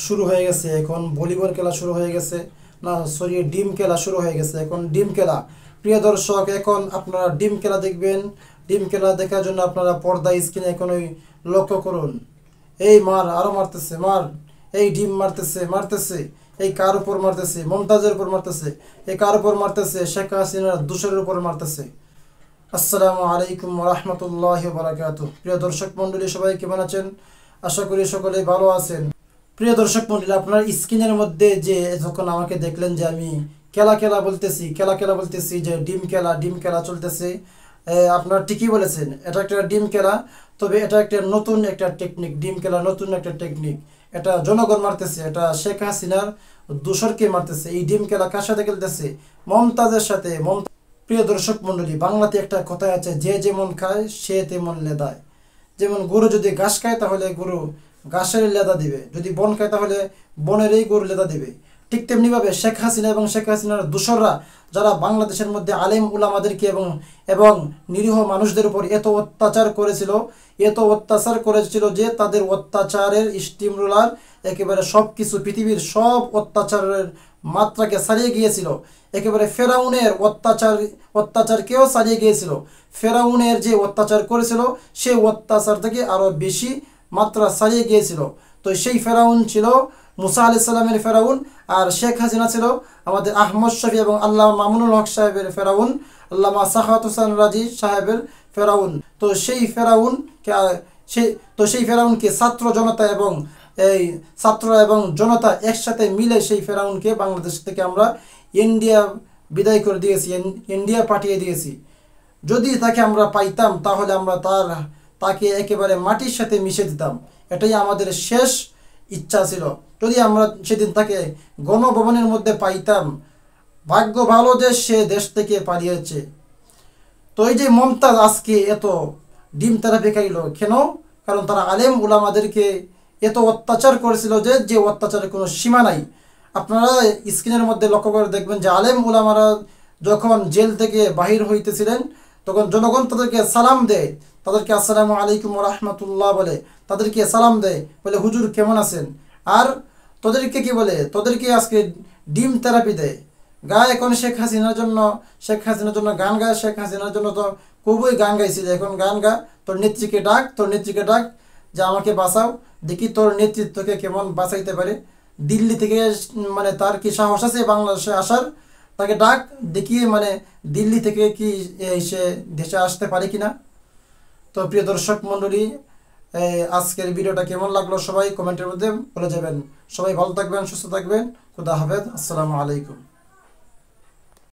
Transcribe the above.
শুরু হয়ে গেছে, এখন ভলিবল খেলা শুরু হয়ে গেছে, না সরি ডিম খেলা শুরু হয়ে গেছে, এখন ডিম খেলা। প্রিয় দর্শক, এখন আপনারা ডিম খেলা দেখবেন। ডিম খেলা দেখার জন্য আপনারা পর্দা স্ক্রিনে এখন ওই লক্ষ্য করুন। এই মার, আরো মারতেছে, মার। এই ডিম মারতেছে, মারতেছে। এই কার উপর মারতেছে? মমতাজের উপর মারতেছে। এই কার উপর মারতেছে? শেখ হাসিনার দোসরের উপর মারতেছে। আসসালামু আলাইকুম রহমতুল্লাহ বারাকাতুহ। প্রিয় দর্শক মন্ডলী, সবাই কেমন আছেন? আশা করি সকলে ভালো আছেন। প্রিয় দর্শক মন্ডলী, আপনার স্ক্রিনের মধ্যে যে যখন আমাকে দেখলেন যে আমি খেলা খেলা বলতেছি, খেলা খেলা বলতেছি, যে ডিম খেলা ডিম খেলা চলতেছে, আপনারা ঠিকই বলেছেন, এটা একটা ডিম খেলা। তবে এটা একটা নতুন একটা টেকনিক, ডিম খেলা নতুন একটা টেকনিক। এটা জনগণ মারতেছে, এটা শেখ হাসিনার দোসরকে মারতেছে। এই ডিম খেলা কার সাথে খেলতেছে? মমতাজের সাথে। প্রিয় দর্শক মন্ডলী, বাংলাতে একটা কথা আছে, যে যেমন খায় সে তেমন লেদায়। যেমন গরু যদি ঘাস খায় তাহলে গরু ঘাসের লেদা দিবে, যদি বন খায় তাহলে বনেরই গরু লেদা দিবে। ঠিক তেমনিভাবে শেখ হাসিনা এবং শেখ হাসিনার দোসররা যারা বাংলাদেশের মধ্যে আলেম উলামাদেরকে এবং এবং নিরীহ মানুষদের উপর এত অত্যাচার করেছিল, এত অত্যাচার করেছিল যে তাদের অত্যাচারের স্টিম রোলার একেবারে সব কিছু, পৃথিবীর সব অত্যাচারের মাত্রাকে ছাড়িয়ে গিয়েছিল। একেবারে ফেরাউনের অত্যাচারকেও ছাড়িয়ে গিয়েছিল। ফেরাউনের যে অত্যাচার করেছিল সেই অত্যাচার থেকে আরও বেশি মাত্রা ছাড়িয়ে গিয়েছিল। তো সেই ফেরাউন ছিল মুসা আলাইহিস সালামের ফেরাউন, আর শেখ হাসিনা ছিল আমাদের আহমদ শফি এবং আল্লামা মামুনুল হক সাহেবের ফেরাউন, আল্লামা সাখাওয়াত হোসেন রাজি সাহেবের ফেরাউন। তো সেই ফেরাউনকে ছাত্র জনতা এবং এই ছাত্র এবং জনতা একসাথে মিলে সেই ফেরাউনকে বাংলাদেশ থেকে আমরা ইন্ডিয়া বিদায় করে দিয়েছি, ইন্ডিয়া পাঠিয়ে দিয়েছি। যদি তাকে আমরা পাইতাম তাহলে আমরা তাকে একেবারে মাটির সাথে মিশে দিতাম। এটাই আমাদের শেষ ইচ্ছা ছিল। যদি আমরা সেদিন তাকে গণভবনের মধ্যে পাইতাম। ভাগ্য ভালো যে সে দেশ থেকে পালিয়েছে। তো এই যে মমতাজ আজকে এত ডিম থেরাপি খাইল কেন? কারণ তারা আলেম উলামাদেরকে এত অত্যাচার করেছিল যে অত্যাচারের কোনো সীমা নাই। আপনারা স্ক্রিনের মধ্যে লক্ষ্য করে দেখবেন যে আলেম উলামারা যখন জেল থেকে বাহির হইতেছিলেন তখন জনগণ তাদেরকে সালাম দেয়, তাদেরকে আসসালামু আলাইকুম রহমতুল্লাহ বলে, তাদেরকে সালাম দেয়, বলে হুজুর কেমন আছেন। আর তোদেরকে কি বলে? তোদেরকে আজকে ডিম থেরাপি দেয়। গায় এখন শেখ হাসিনার জন্য গান গায়। শেখ হাসিনার জন্য তো খুবই গান গাইছিল, এখন গান গা, তোর নেত্রীকে ডাক যে আমাকে বাঁচাও, দেখি তোর নেতৃত্বকে কেমন বাঁচাইতে পারে। দিল্লি থেকে মানে তার কি সাহস আছে বাংলাদেশে আসার? তাকে ডাক, দেখি মানে দিল্লি থেকে কি সে দেশে আসতে পারে কিনা। তো প্রিয় দর্শক মণ্ডলী, আজকের ভিডিওটা কেমন লাগলো সবাই কমেন্টের মধ্যে বলে যাবেন। সবাই ভালো থাকবেন, সুস্থ থাকবেন। খুদা হাফেজ, আসসালামু আলাইকুম।